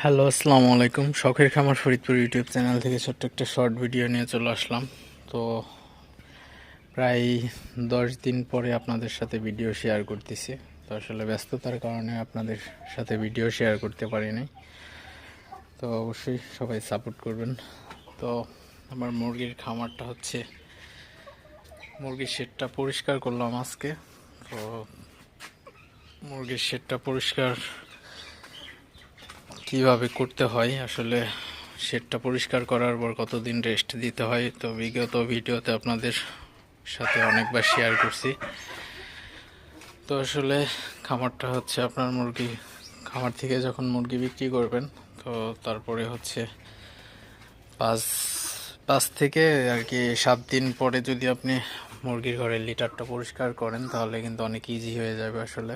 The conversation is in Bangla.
হ্যালো, আসসালামু আলাইকুম। শখের খামার ফরিদপুর ইউটিউব চ্যানেল থেকে ছোট্ট একটা শর্ট ভিডিও নিয়ে চলে আসলাম। তো প্রায় 10 দিন পরে আপনাদের সাথে ভিডিও শেয়ার করতেছি। তো আসলে ব্যস্ততার কারণে আপনাদের সাথে ভিডিও শেয়ার করতে পারিনি। তো অবশ্যই সবাই সাপোর্ট করবেন। তো আমার মুরগির খামারটা হচ্ছে, মুরগির শেডটা পরিষ্কার করলাম আজকে। তো মুরগির শেডটা পরিষ্কার কিভাবে করতে হয়, আসলে শেডটা পরিষ্কার করার পর কতদিন রেস্ট দিতে হয়, তো বিগত ভিডিওতে আপনাদের সাথে অনেকবার শেয়ার করছি। তো আসলে খামারটা হচ্ছে আপনার খামার থেকে যখন মুরগি বিক্রি করবেন, তো তারপরে হচ্ছে পাঁচ পাঁচ থেকে আর কি 7 দিন পরে যদি আপনি মুরগির ঘরের লিটারটা পরিষ্কার করেন, তাহলে কিন্তু অনেক ইজি হয়ে যাবে আসলে।